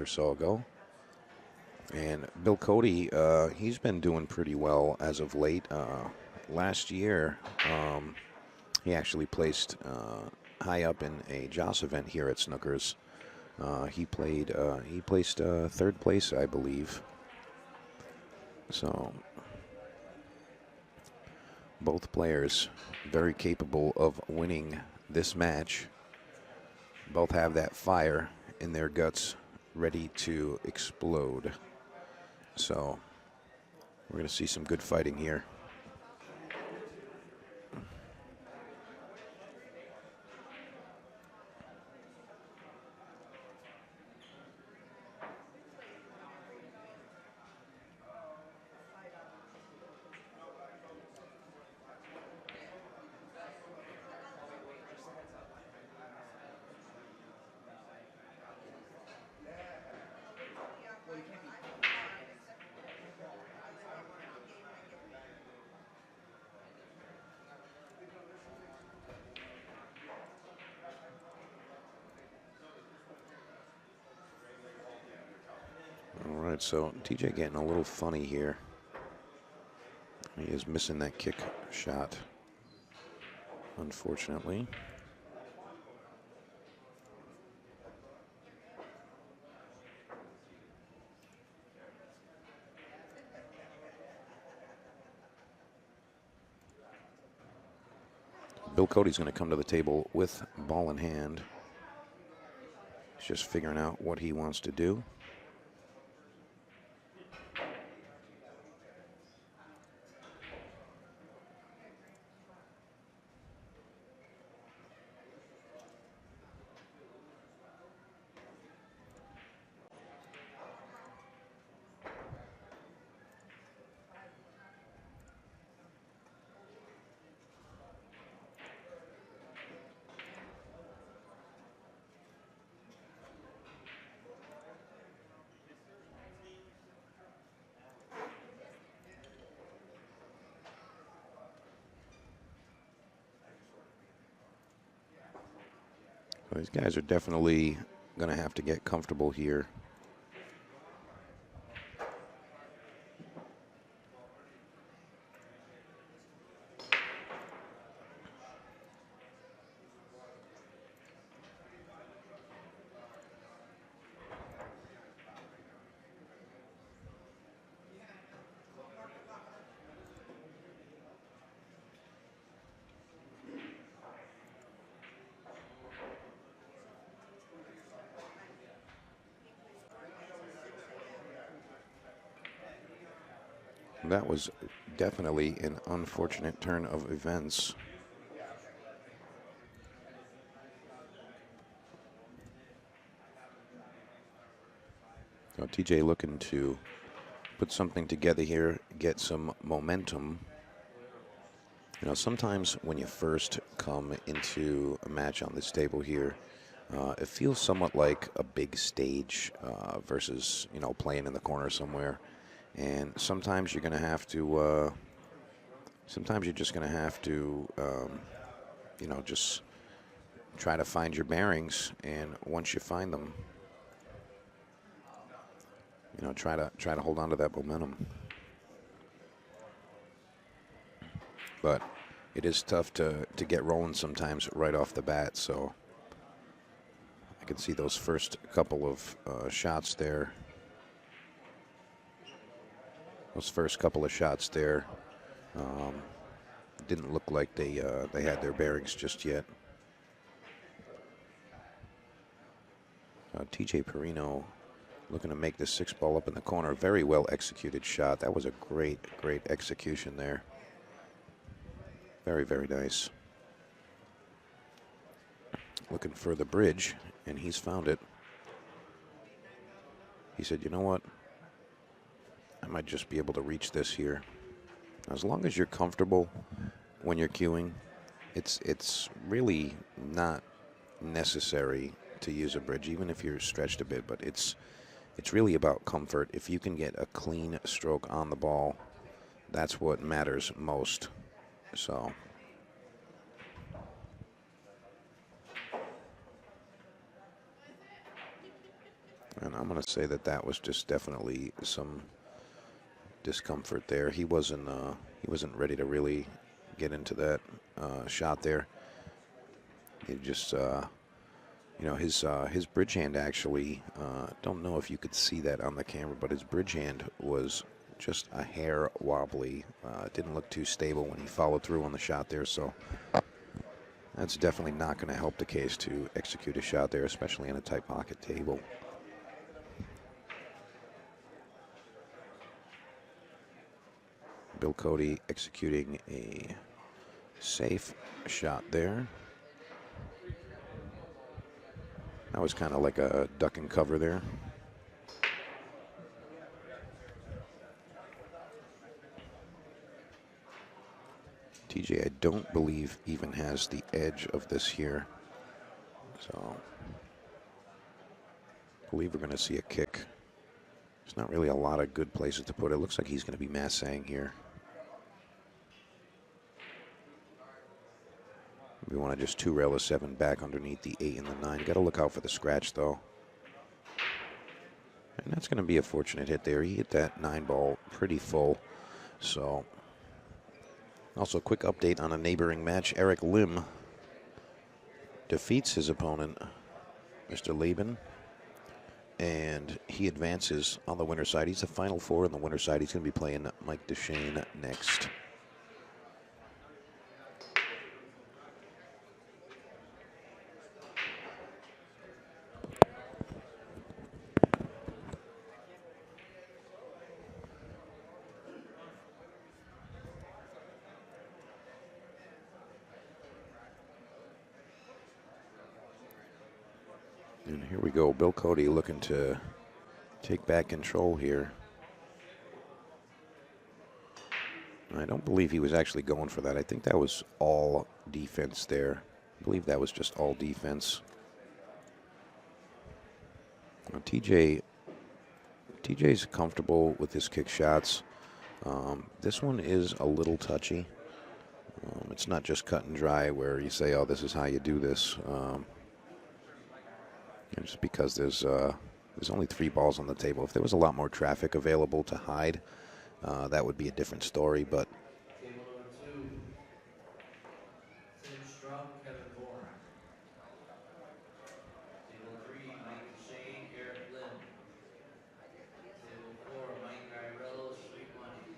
month or so ago. And Bill Cote, he's been doing pretty well as of late. Last year, um, he actually placed high up in a Joss event here at Snookers. He placed third place, I believe. So both players very capable of winning this match. Both have that fire in their guts ready to explode. So we're going to see some good fighting here. All right, so TJ getting a little funny here. He is missing that kick shot, unfortunately. Bill Cote's going to come to the table with ball in hand. He's just figuring out what he wants to do. So these guys are definitely going to have to get comfortable here. That was definitely an unfortunate turn of events. So TJ looking to put something together here, get some momentum. You know, sometimes when you first come into a match on this table here, it feels somewhat like a big stage versus, you know, playing in the corner somewhere. And sometimes you're going to have to, sometimes you're just going to have to, you know, just try to find your bearings. And once you find them, you know, try to hold on to that momentum. But it is tough to get rolling sometimes right off the bat. So I can see those first couple of shots there. Those first couple of shots there didn't look like they had their bearings just yet. TJ Perrino looking to make the 6-ball up in the corner. Very well executed shot. That was a great execution there. Very, very nice. Looking for the bridge, and he's found it. He said, you know what? I might just be able to reach this here. As long as you're comfortable when you're cueing, it's really not necessary to use a bridge, even if you're stretched a bit, but it's really about comfort. If you can get a clean stroke on the ball, that's what matters most. So And I'm going to say that that was just definitely some discomfort there. He wasn't ready to really get into that shot there. He just his bridge hand actually, don't know if you could see that on the camera, but his bridge hand was just a hair wobbly. It didn't look too stable when he followed through on the shot there, so that's definitely not going to help the case to execute a shot there, especially in a tight pocket table. Bill Cote executing a safe shot there. That was kind of like a duck and cover there. TJ, I don't believe, even has the edge of this here. So, I believe we're going to see a kick. There's not really a lot of good places to put it. Looks like he's going to be massing here. We want to just two-rail a 7 back underneath the 8 and the 9. Got to look out for the scratch, though. And that's going to be a fortunate hit there. He hit that 9 ball pretty full. So, also a quick update on a neighboring match. Eric Lim defeats his opponent, Mr. Laban, and he advances on the winner side. He's the final 4 in the winner side. He's going to be playing Mike DeShane next. And here we go, Bill Cote looking to take back control here. I don't believe he was actually going for that. I think that was all defense there. I believe that was just all defense. Now, TJ's comfortable with his kick shots. This one is a little touchy. It's not just cut and dry where you say, oh, this is how you do this. Just because there's only 3 balls on the table. If there was a lot more traffic available to hide, that would be a different story. But table number 2, Tim Strum, Kevin Moore. Table 3, Mike DeShane, Eric Lim. Table 4, Mike Irello, Sweet Money.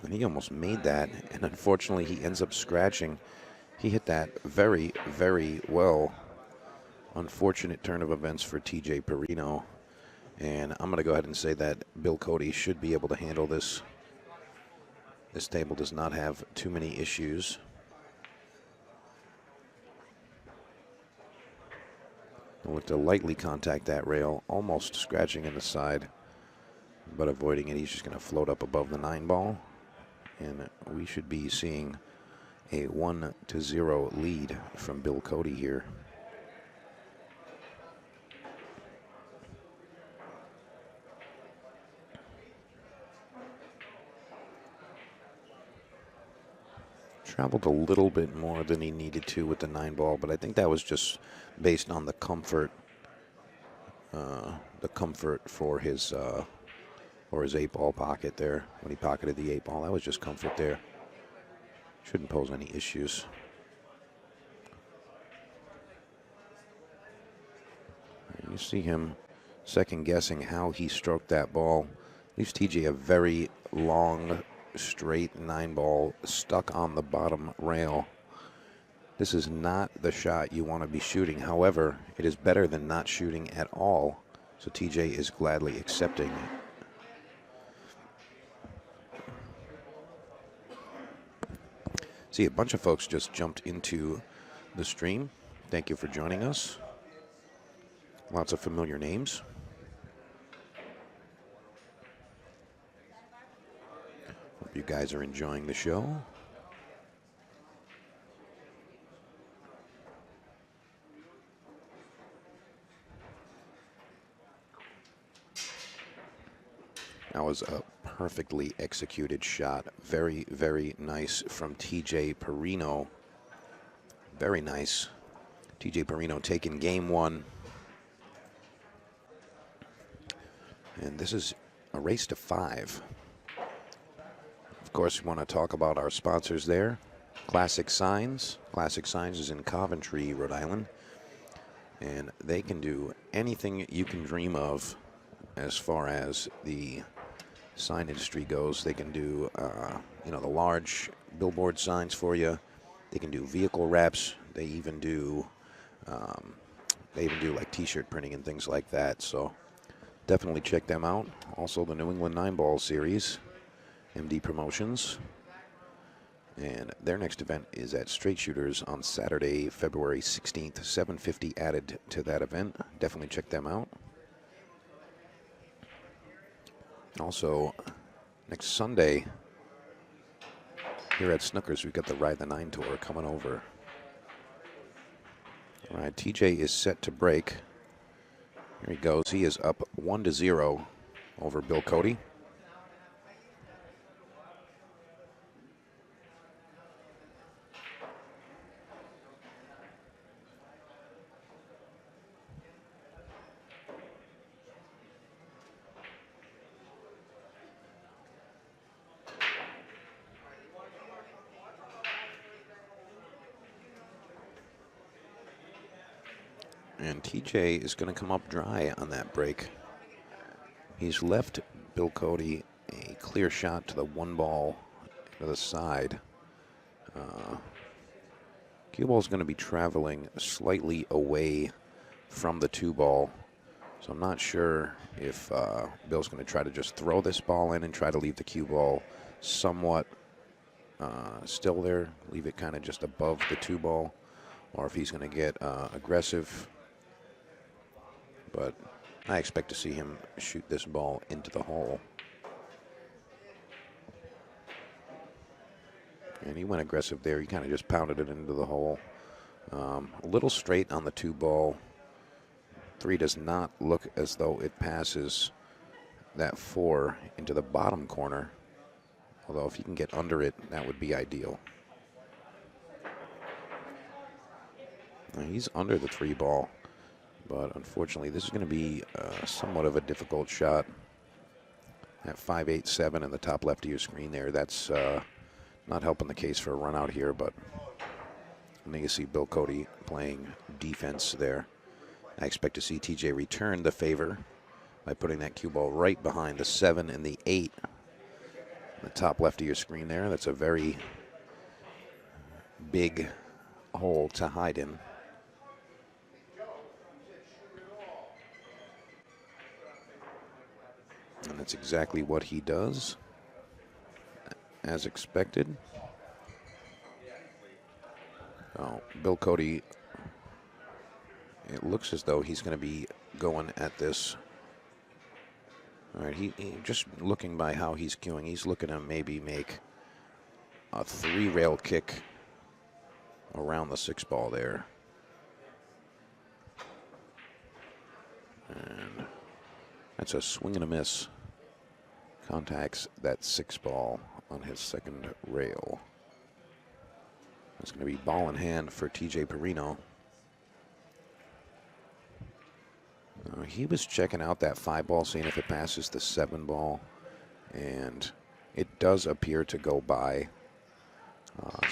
and he almost made that, and unfortunately he ends up scratching. He hit that very, very well. Unfortunate turn of events for TJ Perrino. And I'm going to go ahead and say that Bill Cote should be able to handle this. This table does not have too many issues. He'll look to lightly contact that rail, almost scratching in the side, but avoiding it. He's just going to float up above the 9 ball. And we should be seeing a 1-0 lead from Bill Cote here. Traveled a little bit more than he needed to with the 9 ball, but I think that was just based on the comfort for his 8 ball pocket there. When he pocketed the 8 ball, that was just comfort there. Shouldn't pose any issues. You see him second guessing how he stroked that ball. Leaves TJ a very long, straight 9 ball stuck on the bottom rail. This is not the shot you want to be shooting. However, it is better than not shooting at all. So TJ is gladly accepting it. See, a bunch of folks just jumped into the stream. Thank you for joining us. Lots of familiar names. Hope you guys are enjoying the show. That was a perfectly executed shot. Very, very nice from TJ Perrino. Very nice. TJ Perrino taking game 1. And this is a race to 5. Of course, we want to talk about our sponsors there. Classic Signs. Classic Signs is in Coventry, Rhode Island. And they can do anything you can dream of as far as the sign industry goes. They can do, the large billboard signs for you. They can do vehicle wraps. They even do like T-shirt printing and things like that. So definitely check them out. Also, the New England 9-Ball Series, MD Promotions. And their next event is at Straight Shooters on Saturday, February 16th. 750 added to that event. Definitely check them out. Also, next Sunday, here at Snookers, we've got the Ride the 9 Tour coming over. All right, TJ is set to break. Here he goes. He is up 1-0 over Bill Cote. And TJ is going to come up dry on that break. He's left Bill Cote a clear shot to the 1 ball to the side. Cue ball is going to be traveling slightly away from the 2 ball. So I'm not sure if Bill's going to try to just throw this ball in and try to leave the cue ball somewhat still there, leave it kind of just above the 2 ball, or if he's going to get aggressive. But I expect to see him shoot this ball into the hole. And he went aggressive there. He kind of just pounded it into the hole. A little straight on the 2 ball. 3 does not look as though it passes that 4 into the bottom corner. Although if you can get under it, that would be ideal. Now he's under the 3 ball. But unfortunately, this is going to be somewhat of a difficult shot. At 5.87 in the top left of your screen there, that's not helping the case for a run out here. But I think you see Bill Cote playing defense there. I expect to see TJ return the favor by putting that cue ball right behind the 7 and the 8. The top left of your screen there. That's a very big hole to hide in. And that's exactly what he does, as expected. Oh, Bill Cote, it looks as though he's going to be going at this. All right, he just looking by how he's cueing, he's looking to maybe make a 3-rail kick around the 6 ball there. And that's a swing and a miss. Contacts that 6 ball on his 2nd rail. That's going to be ball in hand for TJ Perrino. He was checking out that 5 ball, seeing if it passes the 7 ball, and it does appear to go by.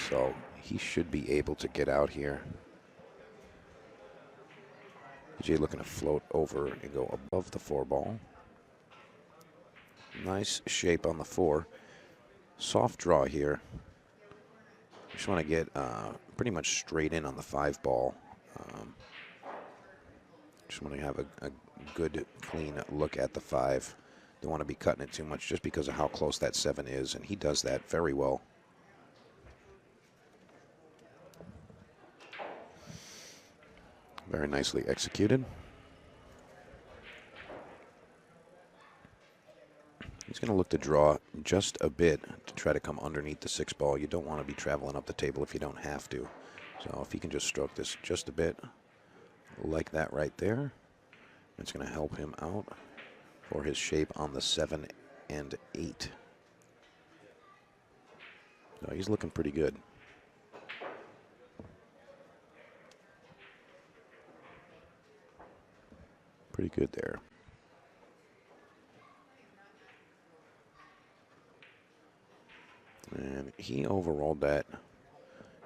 So he should be able to get out here. TJ looking to float over and go above the 4 ball. Nice shape on the 4. Soft draw here. Just want to get pretty much straight in on the 5 ball. Just want to have a good, clean look at the 5. Don't want to be cutting it too much just because of how close that 7 is, and he does that very well. Very nicely executed. He's going to look to draw just a bit to try to come underneath the 6 ball. You don't want to be traveling up the table if you don't have to. So if you can just stroke this just a bit, like that right there, it's going to help him out for his shape on the 7 and 8. So he's looking pretty good. Pretty good there. And he overrolled that.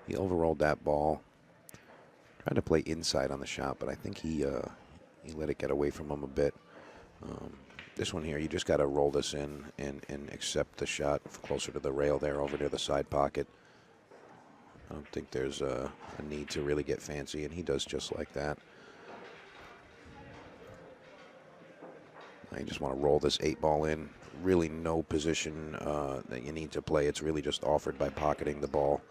He overrolled that ball. Tried to play inside on the shot, but I think he let it get away from him a bit. This one here, you just got to roll this in and accept the shot closer to the rail there, over near the side pocket. I don't think there's a need to really get fancy, and he does just like that. Now you just want to roll this 8-ball in. Really no position that you need to play. It's really just offered by pocketing the ball.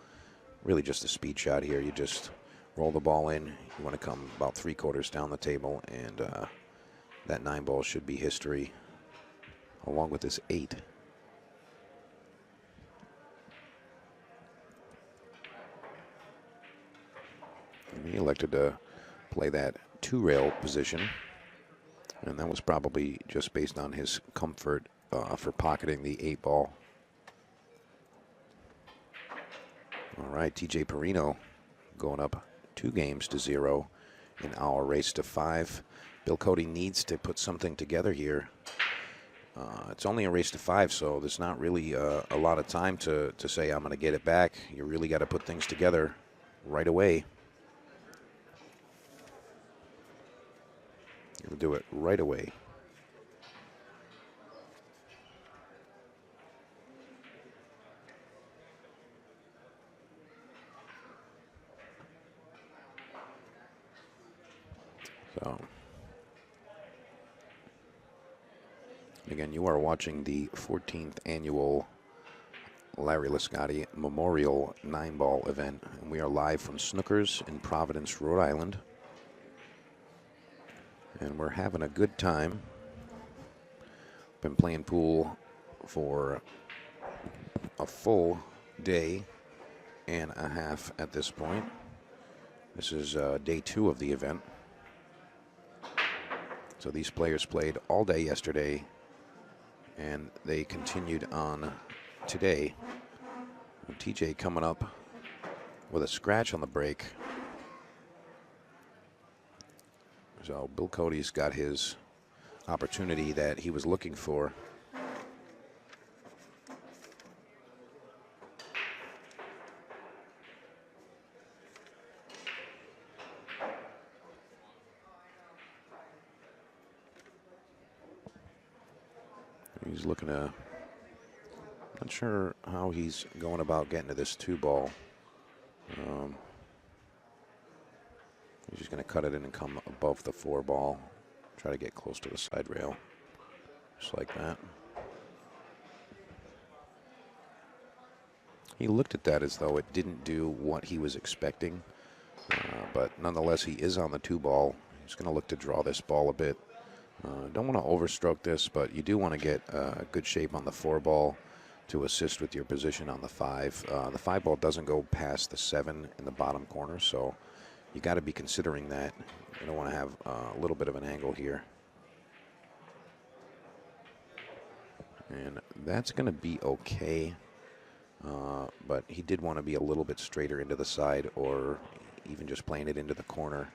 Really just a speed shot here. You just roll the ball in. You want to come about 3/4 down the table, and that 9-ball should be history, along with this 8. And he elected to play that 2-rail position, and that was probably just based on his comfort for pocketing the 8-ball. All right, TJ Perrino going up 2 games to 0 in our race to 5. Bill Cote needs to put something together here. It's only a race to 5, so there's not really a lot of time to say, I'm going to get it back. You really got to put things together right away. You'll do it right away. So, again, you are watching the 14th annual Larry Lascotti Memorial 9-ball event, and we are live from Snookers in Providence, Rhode Island. And we're having a good time. Been playing pool for a full day and a half at this point. This is day 2 of the event. So these players played all day yesterday, and they continued on today. And TJ coming up with a scratch on the break. So Bill Cote's got his opportunity that he was looking for. He's looking to, not sure how he's going about getting to this 2-ball. He's just going to cut it in and come above the 4-ball. Try to get close to the side rail. Just like that. He looked at that as though it didn't do what he was expecting. But nonetheless, he is on the 2-ball. He's going to look to draw this ball a bit. Don't want to overstroke this, but you do want to get good shape on the 4-ball to assist with your position on the 5. The 5-ball doesn't go past the 7 in the bottom corner, so you got to be considering that. You don't want to have a little bit of an angle here. And that's going to be okay, but he did want to be a little bit straighter into the side, or even just playing it into the corner.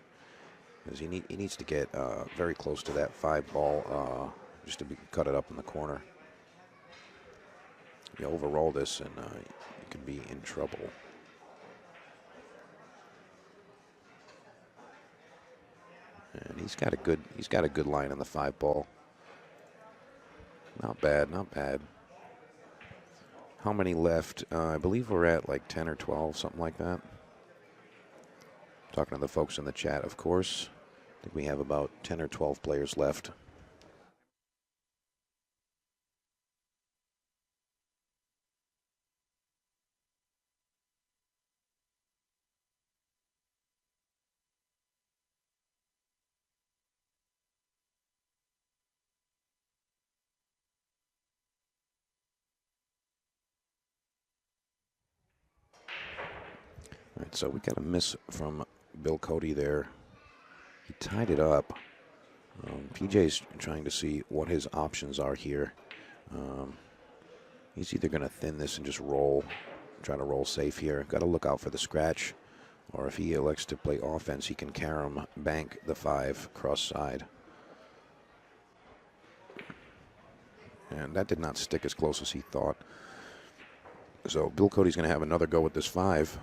Because he needs to get very close to that 5-ball just to cut it up in the corner. You overroll this, and you can be in trouble. And he's got a good line on the 5-ball. Not bad, not bad. How many left? I believe we're at like 10 or 12, something like that. Talking to the folks in the chat, of course. I think we have about 10 or 12 players left. All right, so we got a miss from Bill Cote there. He tied it up. PJ's trying to see what his options are here. He's either going to thin this and just roll, try to roll safe here. Got to look out for the scratch. Or if he elects to play offense, he can carom bank the 5 cross side. And that did not stick as close as he thought. So Bill Cote's going to have another go at this 5.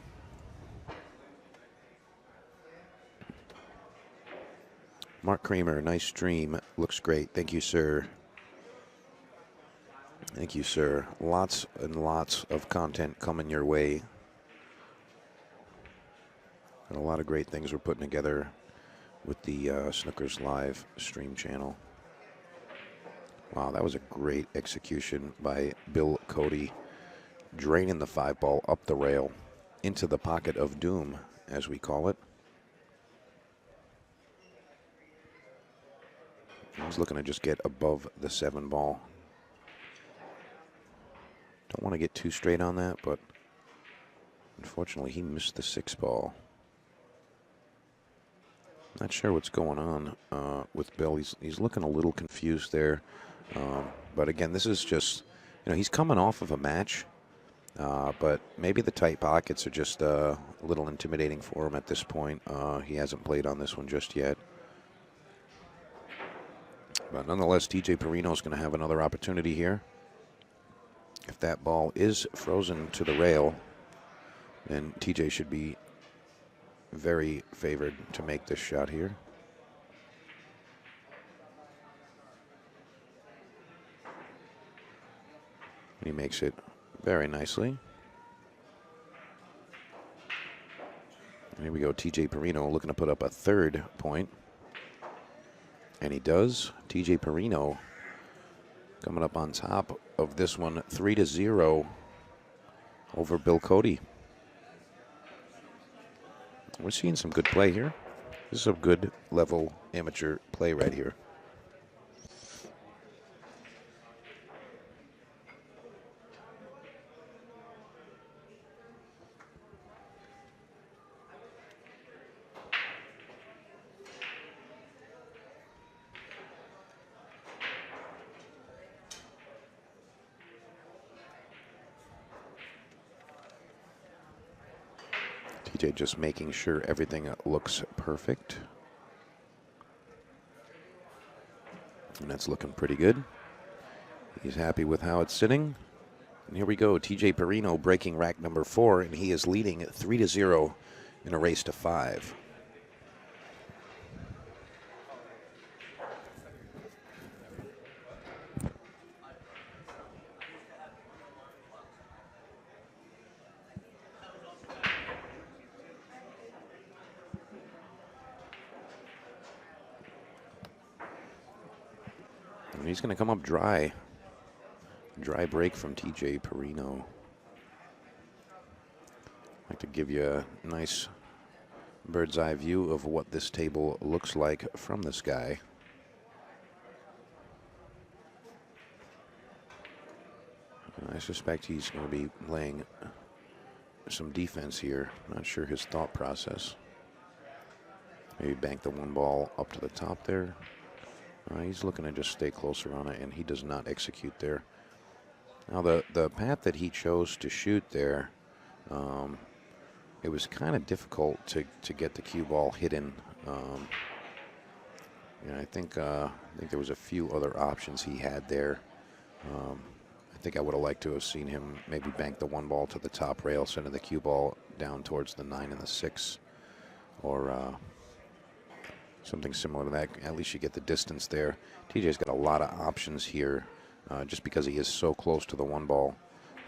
Mark Kramer, nice stream. Looks great. Thank you, sir. Thank you, sir. Lots and lots of content coming your way. And a lot of great things we're putting together with the Snookers Live stream channel. Wow, that was a great execution by Bill Cote, draining the 5-ball up the rail into the pocket of doom, as we call it. He's looking to just get above the 7-ball. Don't want to get too straight on that, but unfortunately he missed the 6-ball. Not sure what's going on with Bill. He's looking a little confused there. But again, this is just, he's coming off of a match, but maybe the tight pockets are just a little intimidating for him at this point. He hasn't played on this one just yet. But nonetheless, TJ Perrino is going to have another opportunity here. If that ball is frozen to the rail, then TJ should be very favored to make this shot here. He makes it very nicely. And here we go, TJ Perrino looking to put up a 3rd point. And he does. TJ Perrino coming up on top of this one, 3-0 over Bill Cote. We're seeing some good play here. This is a good level amateur play right here. TJ just making sure everything looks perfect. And that's looking pretty good. He's happy with how it's sitting. And here we go, TJ Perrino breaking rack number 4, and he is leading 3-0 in a race to 5. And he's going to come up dry. Dry break from TJ Perrino. I'd like to give you a nice bird's eye view of what this table looks like from this guy. I suspect he's going to be playing some defense here. Not sure his thought process. Maybe bank the 1 ball up to the top there. He's looking to just stay closer on it, and he does not execute there. Now, the path that he chose to shoot there, it was kind of difficult to get the cue ball hidden. I think there was a few other options he had there. I think I would have liked to have seen him maybe bank the 1 ball to the top rail, sending the cue ball down towards the 9 and the 6, or something similar to that. At least you get the distance there. TJ's got a lot of options here, just because he is so close to the 1 ball.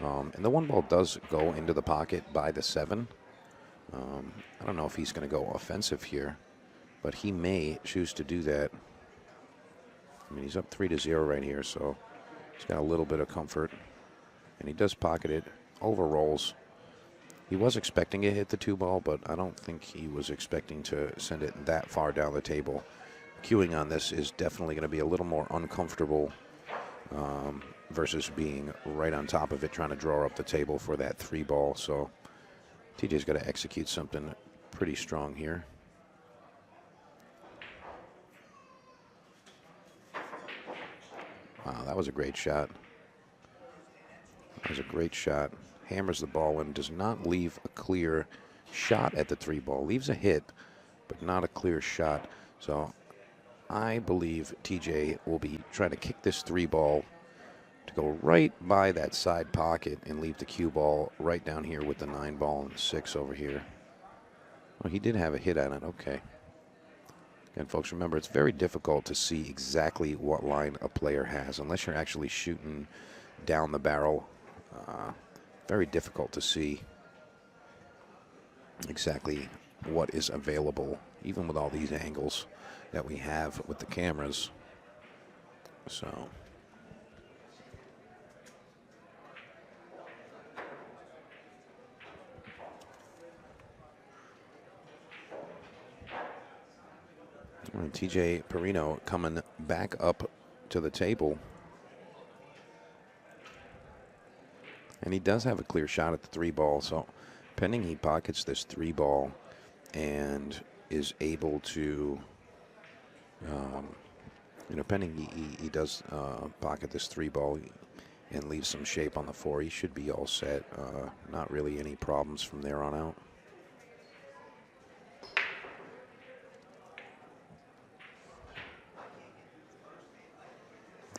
And the 1 ball does go into the pocket by the 7. I don't know if he's going to go offensive here, but he may choose to do that. I mean, he's up 3-0 right here, so he's got a little bit of comfort. And he does pocket it, over rolls. He was expecting it hit the 2 ball, but I don't think he was expecting to send it that far down the table. Cueing on this is definitely going to be a little more uncomfortable versus being right on top of it, trying to draw up the table for that 3 ball. So TJ's got to execute something pretty strong here. Wow, that was a great shot. That was a great shot. Hammers the ball in, does not leave a clear shot at the 3 ball. Leaves a hit, but not a clear shot. So I believe TJ will be trying to kick this 3 ball to go right by that side pocket and leave the cue ball right down here with the 9 ball and the 6 over here. Oh, he did have a hit on it. Okay. Again, folks, remember, it's very difficult to see exactly what line a player has unless you're actually shooting down the barrel. Very difficult to see exactly what is available, even with all these angles that we have with the cameras. So, all right, TJ Perrino coming back up to the table. And he does have a clear shot at the 3 ball, so pending he pockets this 3 ball and is able to, pending he does pocket this 3 ball and leave some shape on the 4, he should be all set. Not really any problems from there on out.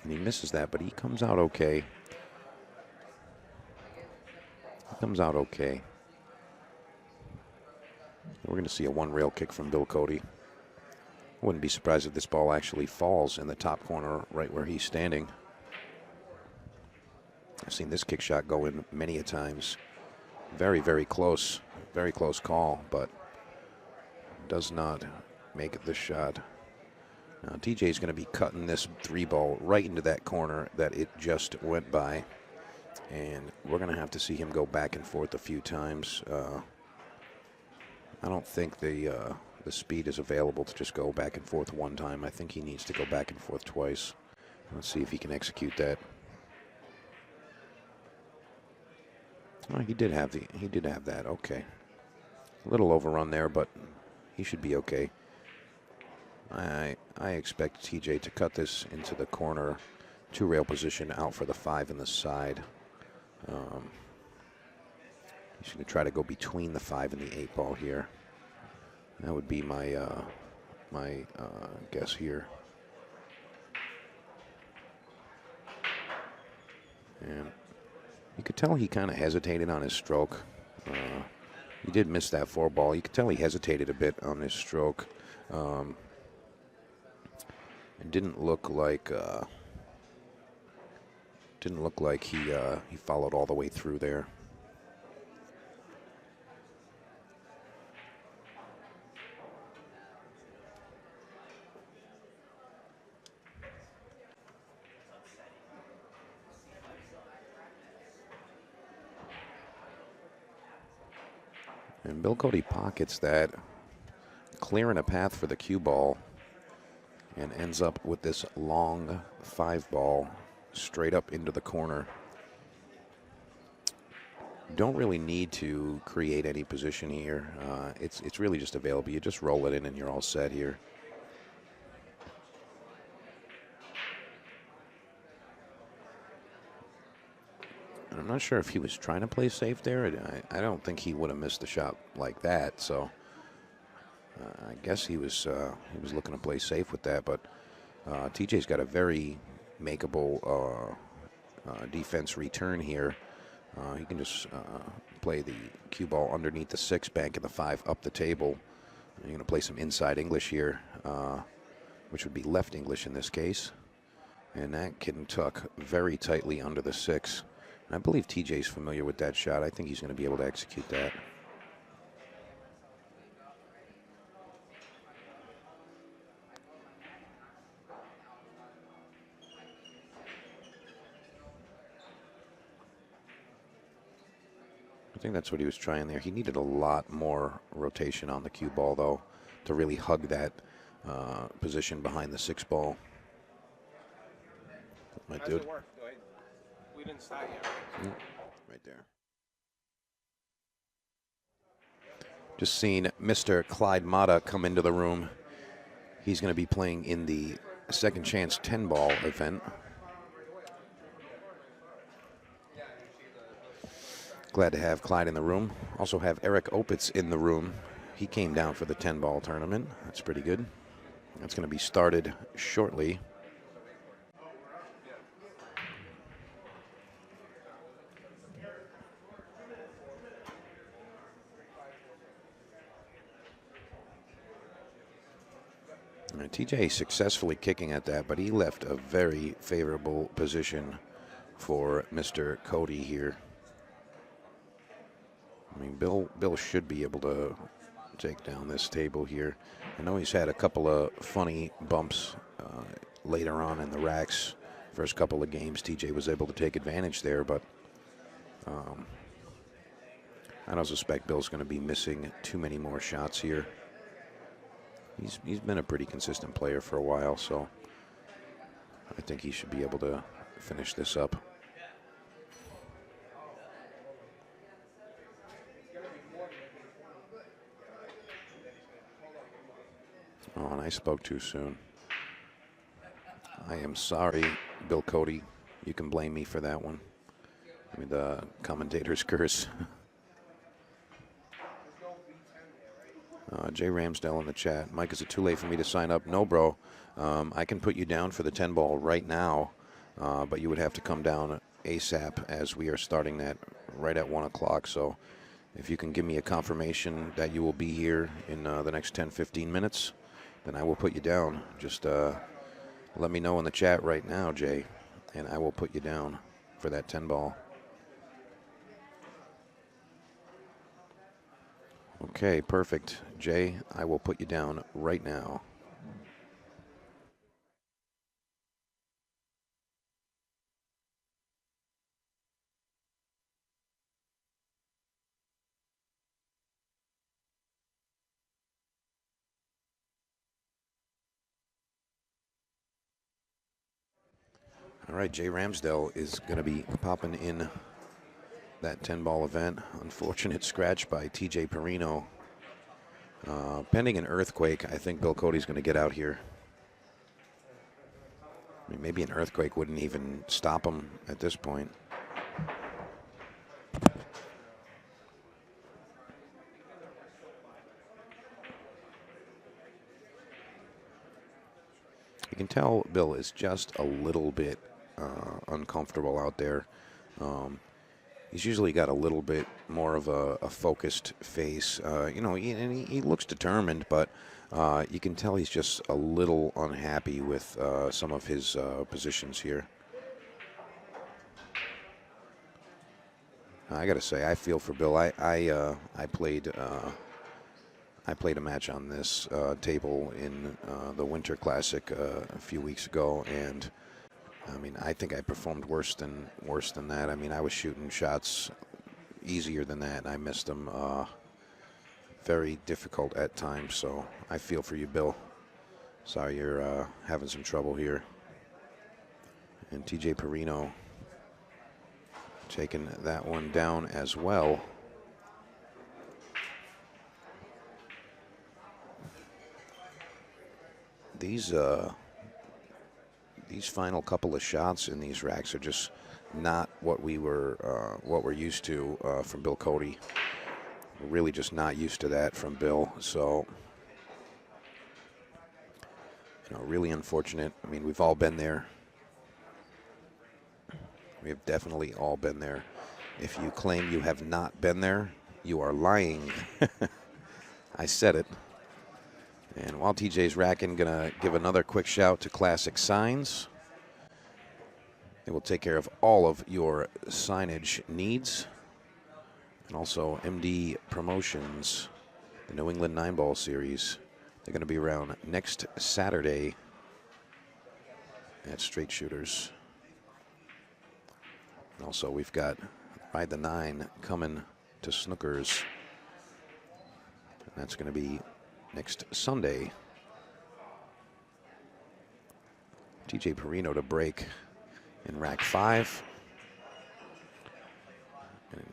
And he misses that, but he comes out okay. Comes out okay. We're going to see a 1-rail kick from Bill Cote. Wouldn't be surprised if this ball actually falls in the top corner right where he's standing. I've seen this kick shot go in many a times. Very, very close call, but does not make the shot. Now TJ's going to be cutting this 3 ball right into that corner that it just went by. And we're going to have to see him go back and forth a few times. I don't think the speed is available to just go back and forth one time. I think he needs to go back and forth twice. Let's see if he can execute that. Oh, he did have that. Okay. A little overrun there, but he should be okay. I expect TJ to cut this into the corner 2-rail position out for the 5 in the side. He's going to try to go between the 5 and the 8 ball here. That would be my guess here. And you could tell he kind of hesitated on his stroke. He did miss that 4 ball. You could tell he hesitated a bit on his stroke. It didn't look like he followed all the way through there. And Bill Cote pockets that, clearing a path for the cue ball, and ends up with this long 5 ball straight up into the corner. Don't really need to create any position here. It's really just available. You just roll it in and you're all set here. And I'm not sure if he was trying to play safe there. I don't think he would have missed the shot like that. So I guess he was looking to play safe with that. But TJ's got a very makeable defense return here. He can just play the cue ball underneath the 6, bank of the 5 up the table. You're going to play some inside English here, which would be left English in this case. And that can tuck very tightly under the 6. And I believe TJ's familiar with that shot. I think he's going to be able to execute that. I think that's what he was trying there. He needed a lot more rotation on the cue ball, though, to really hug that position behind the 6 ball. Might do it. We didn't start yet. Right there. Just seen Mr. Clyde Mata come into the room. He's going to be playing in the Second Chance 10-ball event. Glad to have Clyde in the room. Also have Eric Opitz in the room. He came down for the 10-ball tournament. That's pretty good. That's going to be started shortly. And TJ successfully kicking at that, but he left a very favorable position for Mr. Cote here. I mean, Bill should be able to take down this table here. I know he's had a couple of funny bumps later on in the racks. First couple of games, TJ was able to take advantage there, but I don't suspect Bill's going to be missing too many more shots here. He's been a pretty consistent player for a while, so I think he should be able to finish this up. Oh, and I spoke too soon. I am sorry, Bill Cote. You can blame me for that one. I mean, the commentator's curse. Jay Ramsdell in the chat. Mike, is it too late for me to sign up? No, bro. I can put you down for the 10 ball right now, but you would have to come down ASAP as we are starting that right at 1 o'clock. So if you can give me a confirmation that you will be here in the next 10-15 minutes, then I will put you down. Just let me know in the chat right now, Jay, and I will put you down for that 10 ball. Okay, perfect. Jay, I will put you down right now. All right, Jay Ramsdell is going to be popping in that 10-ball event. Unfortunate scratch by TJ Perrino. Pending an earthquake, I think Bill Cote's going to get out here. I mean, maybe an earthquake wouldn't even stop him at this point. You can tell Bill is just a little bit uncomfortable out there. He's usually got a little bit more of a focused face. You know, he looks determined, but you can tell he's just a little unhappy with some of his positions here. I got to say, I feel for Bill. I played a match on this table in the Winter Classic a few weeks ago, and I mean, I think I performed worse than that. I mean, I was shooting shots easier than that, and I missed them. Very difficult at times, so I feel for you, Bill. Sorry you're having some trouble here. And TJ Perrino taking that one down as well. These final couple of shots in these racks are just not what we're used to from Bill Cote. We're really just not used to that from Bill. So, you know, really unfortunate. I mean, we've all been there. We have definitely all been there. If you claim you have not been there, you are lying. I said it. And while TJ's racking, gonna give another quick shout to Classic Signs. They will take care of all of your signage needs. And also MD Promotions, the New England 9-Ball Series. They're gonna be around next Saturday at Straight Shooters. And also we've got Ride the 9 coming to Snookers. And that's gonna be next Sunday. TJ Perrino to break in rack 5. And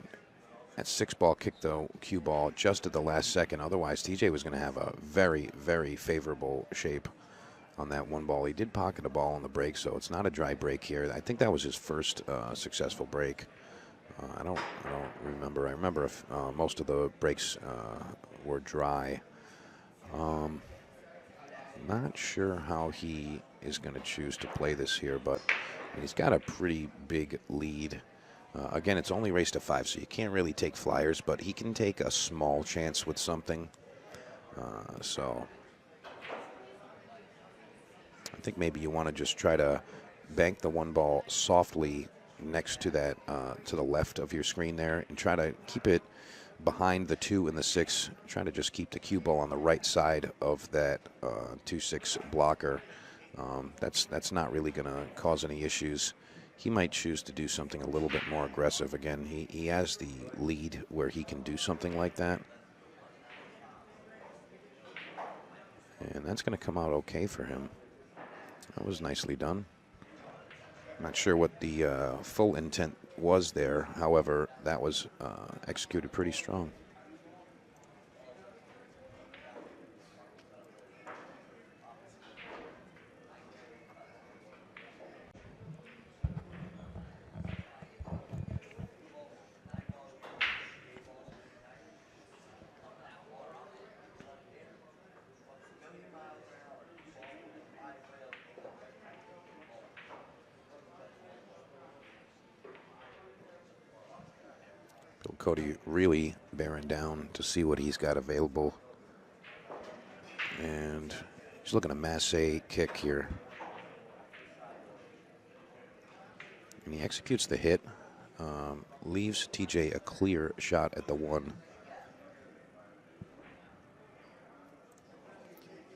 that 6-ball kicked the cue ball just at the last second. Otherwise, TJ was going to have a very, very favorable shape on that one ball. He did pocket a ball on the break, so it's not a dry break here. I think that was his first successful break. I don't remember. I remember if most of the breaks were dry. Not sure how he is going to choose to play this here, but he's got a pretty big lead. Again, it's only race to 5, so you can't really take flyers, but he can take a small chance with something. So I think maybe you want to just try to bank the one ball softly next to that, to the left of your screen there, and try to keep it behind the 2 and the 6. Try to just keep the cue ball on the right side of that 2-6 blocker. That's not really going to cause any issues. He might choose to do something a little bit more aggressive. Again, he has the lead where he can do something like that. And that's going to come out okay for him. That was nicely done. Not sure what the full intent was there. However, that was executed pretty strong. Cote really bearing down to see what he's got available. And he's looking at masse kick here. And he executes the hit, leaves TJ a clear shot at the 1.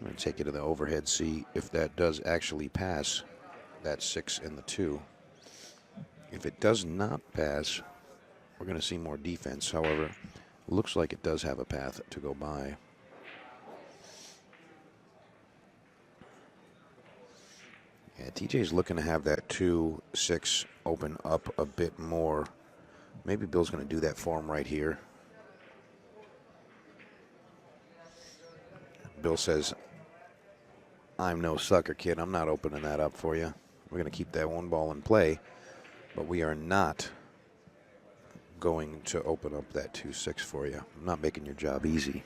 I'm going to take you to the overhead, see if that does actually pass that 6 and the 2. If it does not pass, we're going to see more defense. However, looks like it does have a path to go by. Yeah, TJ's looking to have that 2-6 open up a bit more. Maybe Bill's going to do that for him right here. Bill says, I'm no sucker, kid. I'm not opening that up for you. We're going to keep that 1 ball in play, but we are not going to open up that 2-6 for you. I'm not making your job easy.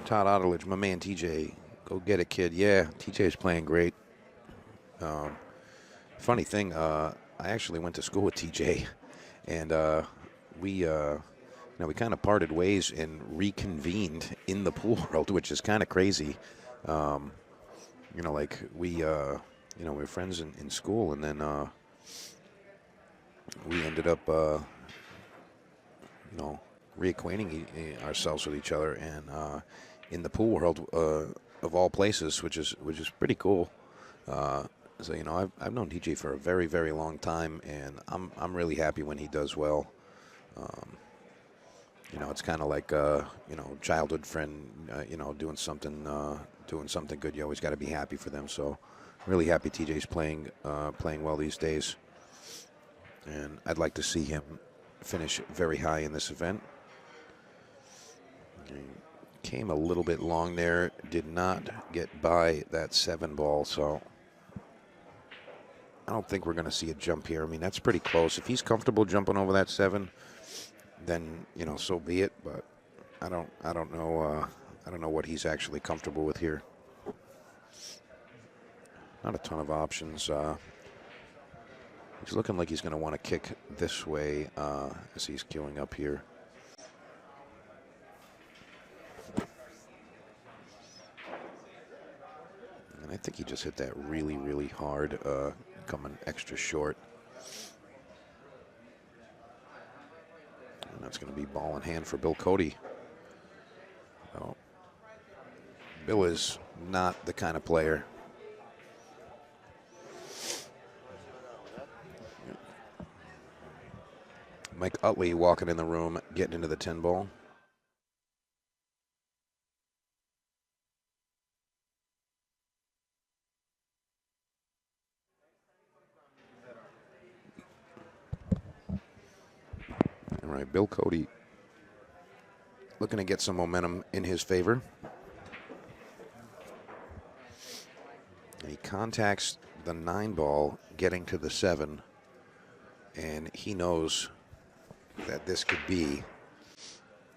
Todd Otterledge, my man TJ, go get it, kid. Yeah, TJ's playing great. Funny thing, I actually went to school with TJ, and we kind of parted ways and reconvened in the pool world, which is kind of crazy. Like we were friends in school, and then we ended up, reacquainting ourselves with each other, and in the pool world of all places, which is pretty cool. So I've known TJ for a very, very long time, and I'm really happy when he does well. It's kind of like childhood friend, doing something good. You always got to be happy for them. So really happy TJ's playing well these days, and I'd like to see him finish very high in this event. Came a little bit long there, did not get by that 7 ball, so I don't think we're going to see a jump here. I mean, that's pretty close. If he's comfortable jumping over that 7, then so be it. But I don't know what he's actually comfortable with here. Not a ton of options. He's looking like he's going to want to kick this way as he's queuing up here. And I think he just hit that really, really hard, coming extra short. And that's going to be ball in hand for Bill Cote. Well, Bill is not the kind of player. Mike Utley walking in the room, getting into the 10 ball. All right, Bill Cote looking to get some momentum in his favor. And he contacts the 9 ball, getting to the 7. And he knows that this could be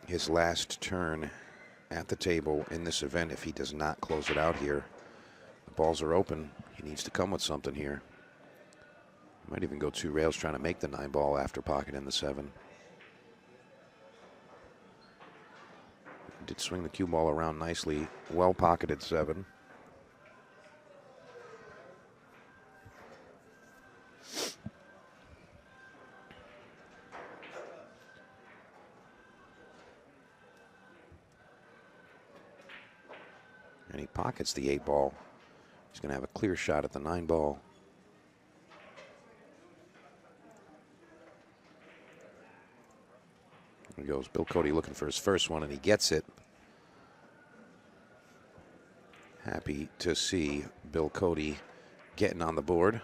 his last turn at the table in this event if he does not close it out here. The balls are open. He needs to come with something here. Might even go 2 rails trying to make the 9 ball after pocketing the 7. Did swing the cue ball around nicely. Well pocketed 7. And he pockets the 8 ball. He's going to have a clear shot at the 9 ball. There goes Bill Cote looking for his first one, and he gets it. Happy to see Bill Cote getting on the board.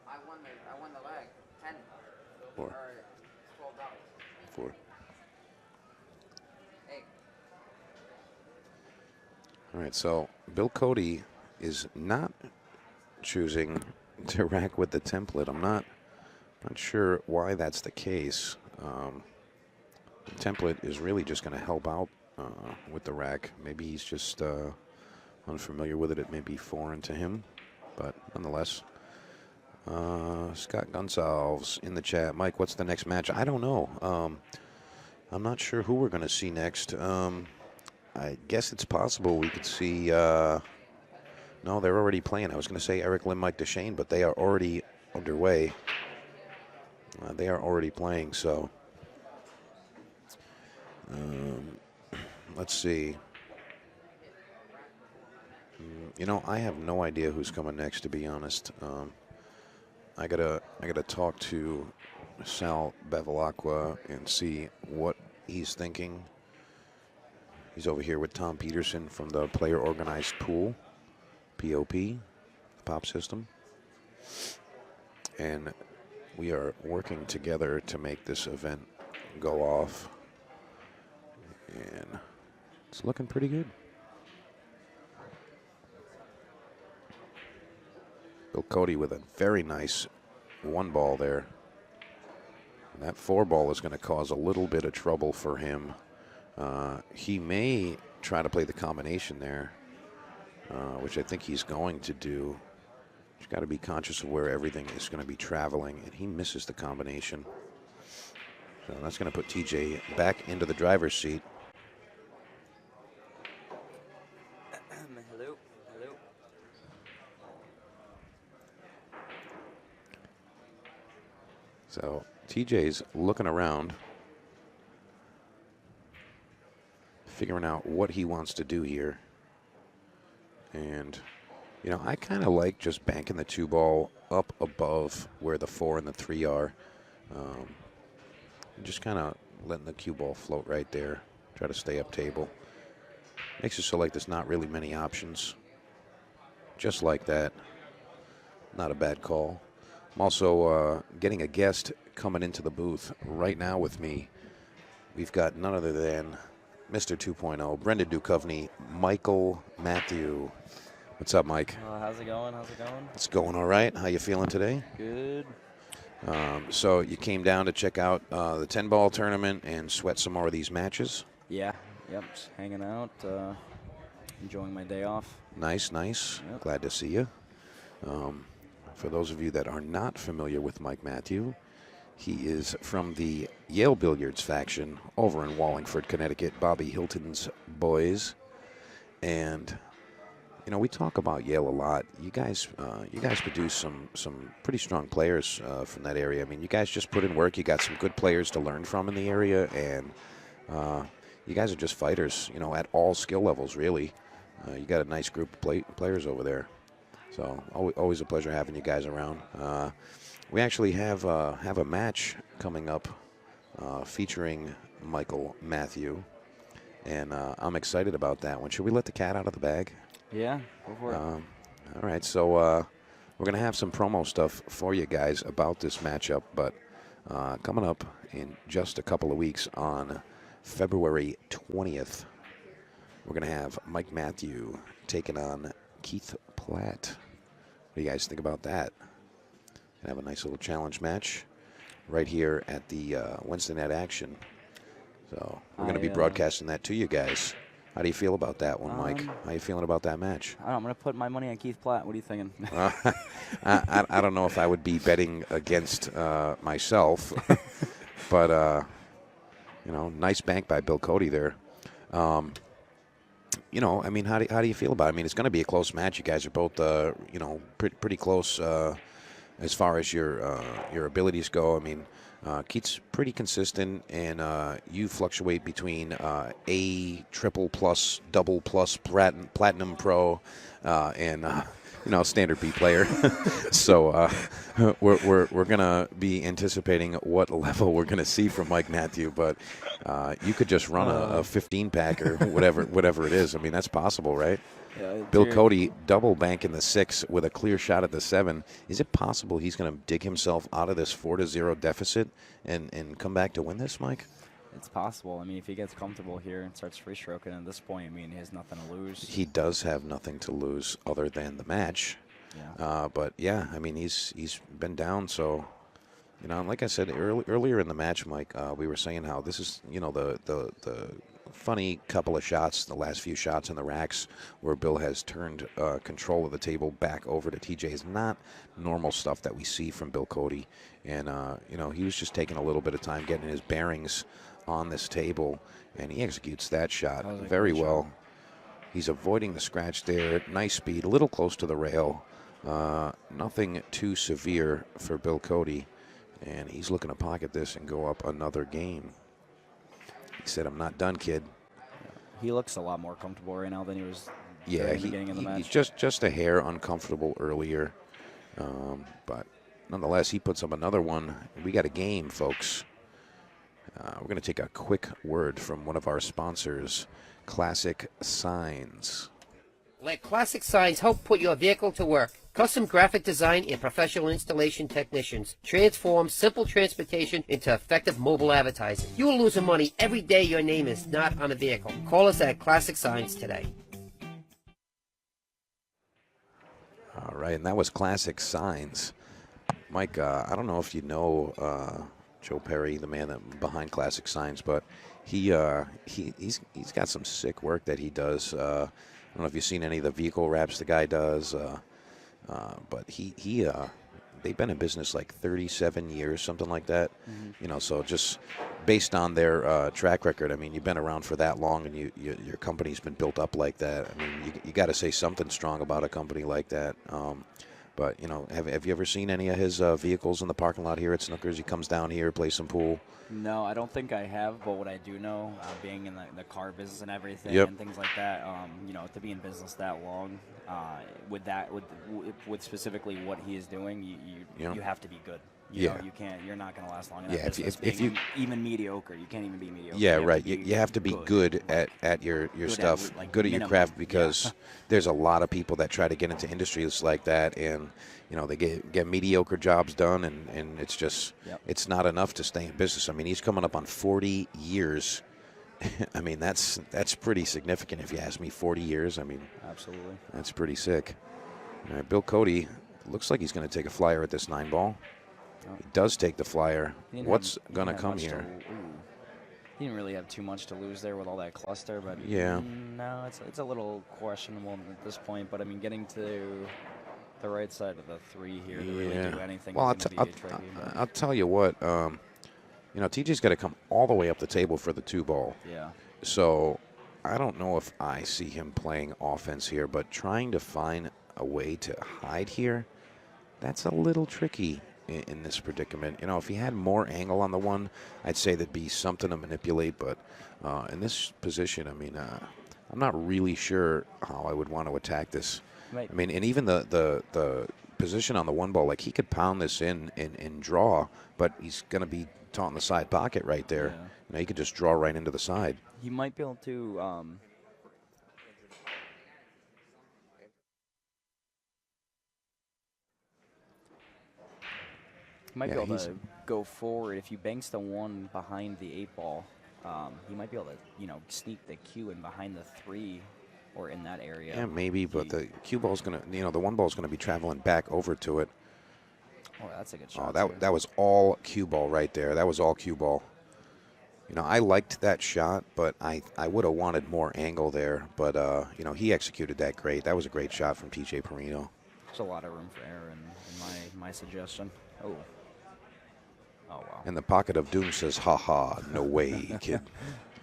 I won the leg. 10. 4. Or $12. 4. Hey. All right, so Bill Cote is not choosing to rack with the template. I'm not sure why that's the case. The template is really just going to help out with the rack. Maybe he's just unfamiliar with it. It may be foreign to him, but nonetheless. Scott Gonsalves in the chat. Mike, what's the next match? I don't know. I'm not sure who we're going to see next. I guess it's possible we could see. No, they're already playing. I was going to say Eric Lim, Mike DeShane, but they are already underway. They are already playing, so. Let's see. You know, I have no idea who's coming next, to be honest. I gotta talk to Sal Bevilacqua and see what he's thinking. He's over here with Tom Peterson from the Player Organized Pool, POP, the POP system. And we are working together to make this event go off. And it's looking pretty good. Bill Cote with a very nice 1 ball there. And that 4 ball is going to cause a little bit of trouble for him. He may try to play the combination there, which I think he's going to do. He's got to be conscious of where everything is going to be traveling, and he misses the combination. So that's going to put TJ back into the driver's seat. Hello. Hello. So TJ's looking around, figuring out what he wants to do here. And, you know, I kind of like just banking the 2 ball up above where the 4 and the 3 are. Just kind of letting the cue ball float right there. Try to stay up table. Makes it so like there's not really many options. Just like that. Not a bad call. I'm also getting a guest coming into the booth right now with me. We've got none other than Mr. 2.0, Brendan Duchovny, Michael Matthew. What's up, Mike? How's it going? How's it going? It's going all right. How you feeling today? Good. So you came down to check out the 10-ball tournament and sweat some more of these matches? Yeah. Yep. Just hanging out, enjoying my day off. Nice, nice. Yep. Glad to see you. For those of you that are not familiar with Mike Matthew, he is from the Yale Billiards faction over in Wallingford, Connecticut, Bobby Hilton's boys. And, you know, we talk about Yale a lot. You guys produce some pretty strong players from that area. I mean, you guys just put in work. You got some good players to learn from in the area, and you guys are just fighters, you know, at all skill levels, really. You got a nice group of players over there. So always a pleasure having you guys around. We actually have a match coming up featuring Michael Matthew, and I'm excited about that one. Should we let the cat out of the bag? Yeah, go for it. All right, so we're going to have some promo stuff for you guys about this matchup, but coming up in just a couple of weeks on February 20th, we're going to have Mike Matthew taking on Keith Platt. What do you guys think about that? Gonna have a nice little challenge match. right here at the Wednesday night action. So we're going to be I, broadcasting that to you guys. How do you feel about that one, Mike? Um, How you feeling about that match? I don't know, I'm going to put my money on Keith Platt. What are you thinking? I don't know if I would be betting against myself, but you know, nice bank by Bill Cote there. You know, I mean, how do you feel about it? I mean, it's going to be a close match. You guys are both, you know, pretty close as far as your abilities go. I mean, Keith's pretty consistent, and you fluctuate between A triple plus, double plus, platinum pro, and you know, standard B player. So we're gonna be anticipating what level we're gonna see from Mike Matthew, but you could just run a 15 pack or whatever it is. I mean, that's possible, right? Yeah, Bill Cote double bank in the 6 with a clear shot at the 7. Is it possible he's going to dig himself out of this 4-0 deficit and come back to win this, Mike? It's possible. I mean, if he gets comfortable here and starts free stroking at this point, I mean, he has nothing to lose. He does have nothing to lose other than the match. Yeah. But yeah, I mean, he's been down, so you know, like I said earlier in the match, Mike, we were saying how this is, you know, the funny couple of shots, the last few shots in the racks where Bill has turned control of the table back over to TJ is not normal stuff that we see from Bill Cote. And, you know, he was just taking a little bit of time getting his bearings on this table, and he executes that shot very well. Shot. He's avoiding the scratch there. Nice speed, a little close to the rail. Nothing too severe for Bill Cote, and he's looking to pocket this and go up another game. He said, "I'm not done, kid." He looks a lot more comfortable right now than he was Yeah, during the beginning of the match. he's just a hair uncomfortable earlier, but nonetheless, he puts up another one. We got a game, folks. We're going to take a quick word from one of our sponsors, Classic Signs. Let Classic Signs help put your vehicle to work. Custom graphic design and professional installation technicians transform simple transportation into effective mobile advertising. You will lose money every day your name is not on a vehicle. Call us at Classic Signs today. All right, and that was Classic Signs. Mike, I don't know if you know Joe Perry, the man behind Classic Signs, but he's got some sick work that he does. I don't know if you've seen any of the vehicle wraps the guy does, but they've been in business like 37 years, something like that. Mm-hmm. You know, so just based on their track record, I mean, you've been around for that long, and your company's been built up like that. I mean, you got to say something strong about a company like that. But, you know, have you ever seen any of his vehicles in the parking lot here at Snookers? He comes down here, plays some pool. No, I don't think I have, but what I do know, being in the car business and everything Yep. and things like that, you know, to be in business that long, with specifically what he is doing, you have to be good. You know, you're not going to last long in that business. if you even mediocre, you can't even be mediocre. Yeah, right. You have to be good at your stuff, good at your craft, because there's a lot of people that try to get into industries like that, and you know, they get mediocre jobs done, and it's just it's not enough to stay in business. I mean, he's coming up on 40 years. I mean, that's pretty significant if you ask me. 40 years. I mean, absolutely. That's pretty sick. All right, Bill Cote looks like he's going to take a flyer at this 9-ball. He does take the flyer. What's going to come here? He didn't really have too much to lose there with all that cluster, but yeah, no, it's a little questionable at this point. But I mean, getting to the right side of the 3 here to really do anything. Well, I'll tell you what. You know, TJ's got to come all the way up the table for the 2-ball. Yeah. So I don't know if I see him playing offense here, but trying to find a way to hide here, that's a little tricky in this predicament. You know, if he had more angle on the one, I'd say that'd be something to manipulate. But in this position, I mean, I'm not really sure how I would want to attack this. Right. I mean, and even the position on the 1-ball, like he could pound this in and draw, but he's going to be taught in the side pocket right there. Yeah. You know, he could just draw right into the side. He might be able to. Might be able to go forward if you banks the 1 behind the 8-ball. He might be able to, you know, sneak the Q in behind the 3 or in that area. Yeah, maybe, but the Q ball's going to, you know, the 1-ball's going to be traveling back over to it. Oh, that's a good Oh, shot. too. that was all cue ball right there. That was all cue ball. You know, I liked that shot, but I would have wanted more angle there. But, you know, he executed that great. That was a great shot from TJ Perrino. There's a lot of room for error in my suggestion. Oh. Oh, wow. And the pocket of doom says, ha ha, no way, kid.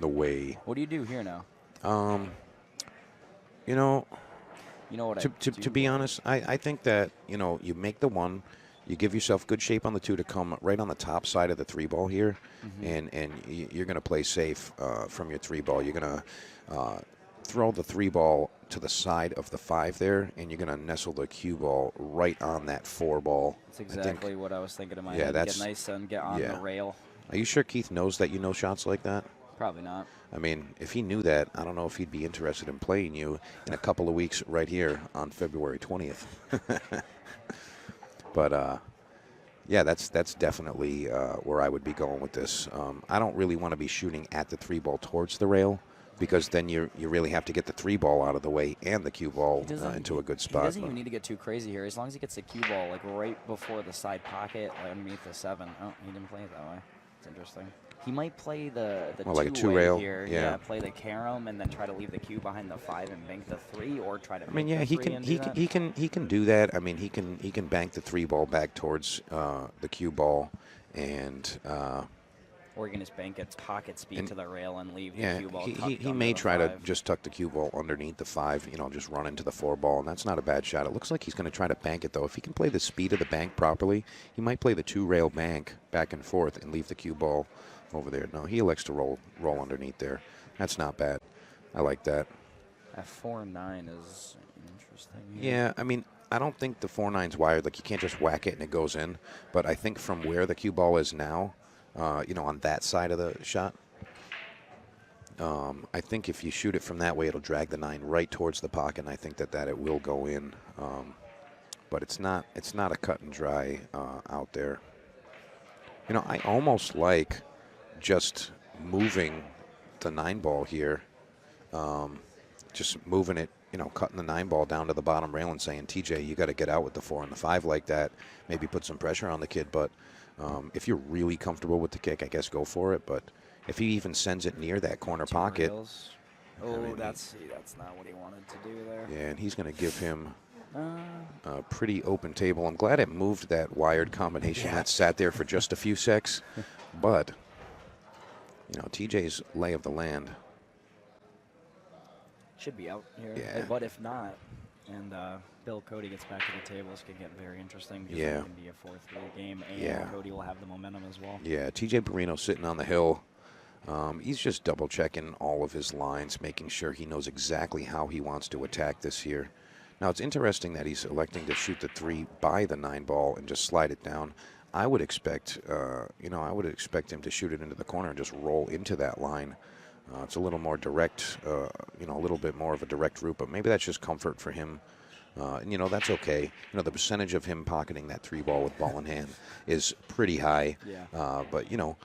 No way. What do you do here now? You know, You know what to be honest, I think that, you know, you make the one, you give yourself good shape on the two to come right on the top side of the three ball here, and you're going to play safe from your three ball. You're going to throw the three ball to the side of the five there, and you're going to nestle the cue ball right on that four ball. That's exactly what I was thinking in my Yeah, head. that's- Get nice and get on yeah. the rail. Are you sure Keith knows that you know shots like that? Probably not. I mean, if he knew that, I don't know if he'd be interested in playing you in a couple of weeks right here on February 20th. But, yeah, that's definitely where I would be going with this. I don't really want to be shooting at the three ball towards the rail, because then you really have to get the three ball out of the way and the cue ball into a good spot. He doesn't even need to get too crazy here. As long as he gets the cue ball like right before the side pocket, like underneath the 7. Oh, he didn't play it that way. It's interesting. He might play the like a two-way two-rail, here. yeah. Play the carom and then try to leave the cue behind the 5 and bank the 3, or try to. I mean, make yeah, the he 3 can and he do can, that. he can do that. I mean, he can bank the three ball back towards the cue ball, and Or he can just bank its pocket speed to the rail and leave yeah, the cue ball. he tucked may under the try to 5. just tuck the cue ball underneath the 5. You know, just run into the 4 ball, and that's not a bad shot. It looks like he's going to try to bank it though. If he can play the speed of the bank properly, he might play the 2 rail bank back and forth and leave the cue ball over there. No, he elects to roll underneath there. That's not bad. I like that. That 4-9 is interesting. Here. Yeah, I mean, I don't think the 4-9's wired. Like, you can't just whack it and it goes in. But I think from where the cue ball is now, you know, on that side of the shot, I think if you shoot it from that way, it'll drag the 9 right towards the pocket, and I think that it will go in. But it's not a cut and dry out there. You know, I almost like just moving the 9 ball here, just moving it, you know, cutting the 9 ball down to the bottom rail and saying, TJ, you got to get out with the 4 and the 5 like that. Maybe put some pressure on the kid. But if you're really comfortable with the kick, I guess go for it. But if he even sends it near that corner 2 pocket. rails. Oh, that's not what he wanted to do there. Yeah, and he's going to give him a pretty open table. I'm glad it moved that wired combination that sat there for just a few secs. But, you know, TJ's lay of the land. Should be out here. Yeah. But if not, and Bill Cote gets back to the table, this could get very interesting. Because Yeah. it can be a 4-3 game, and Yeah. Cote will have the momentum as well. Yeah, TJ Perrino sitting on the hill. He's just double checking all of his lines, making sure he knows exactly how he wants to attack this here. Now, it's interesting that he's electing to shoot the 3 by the 9 ball and just slide it down. I would expect, him to shoot it into the corner and just roll into that line. It's a little more direct, a little bit more of a direct route, but maybe that's just comfort for him. And, you know, that's okay. You know, the percentage of him pocketing that 3 ball with ball in hand is pretty high. Yeah. But, you know,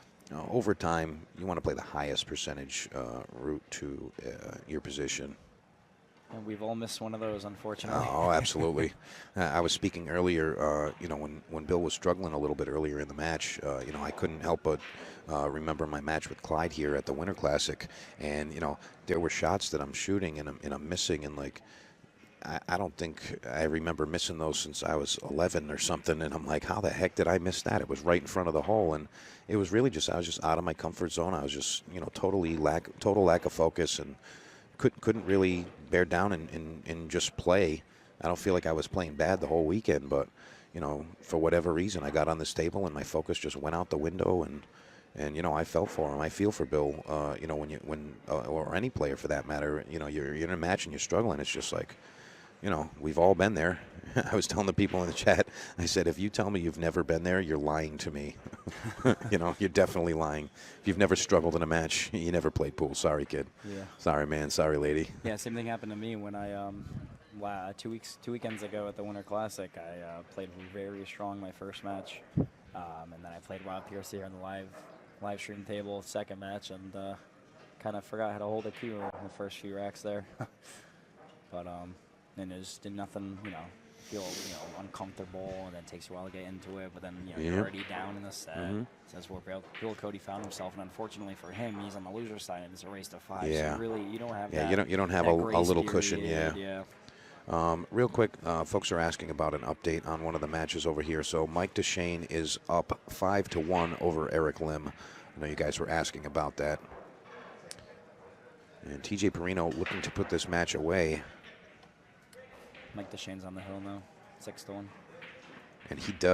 over time, you want to play the highest percentage route to your position. And we've all missed one of those, unfortunately. Oh, absolutely. I was speaking earlier, when Bill was struggling a little bit earlier in the match, I couldn't help but remember my match with Clyde here at the Winter Classic. And, you know, there were shots that I'm shooting and I'm missing. And, like, I don't think I remember missing those since I was 11 or something. And I'm like, how the heck did I miss that? It was right in front of the hole. And it was really I was just out of my comfort zone. I was just, total lack of focus and couldn't really bear down and just play. I don't feel like I was playing bad the whole weekend, but, for whatever reason, I got on this table and my focus just went out the window and I fell for him. I feel for Bill, or any player for that matter, you're in a match and you're struggling. It's just like, we've all been there. I was telling the people in the chat, I said, if you tell me you've never been there, you're lying to me. You're definitely lying. If you've never struggled in a match, you never played pool. Sorry, kid. Yeah. Sorry, man. Sorry, lady. Yeah, same thing happened to me when I, 2 weekends ago at the Winter Classic, I played very strong my first match. And then I played Rob Pierce here on the live stream table, second match, and kind of forgot how to hold a cue in the first few racks there. But, and it just did nothing, feel uncomfortable, and then it takes you a while to get into it. But then Yep. you're already down in the set. Mhm. So that's where Bill Cote found himself, and unfortunately for him, he's on the loser side, and it's a race to 5. Yeah. So really, you don't have Yeah, that. you don't have that a grace little period, cushion. Yeah. Yeah. Real quick, folks are asking about an update on one of the matches over here. So Mike DeShane is up 5-1 over Eric Lim. I know you guys were asking about that. And TJ Perrino looking to put this match away. Mike DeShane's on the hill now, 6-1. And he does.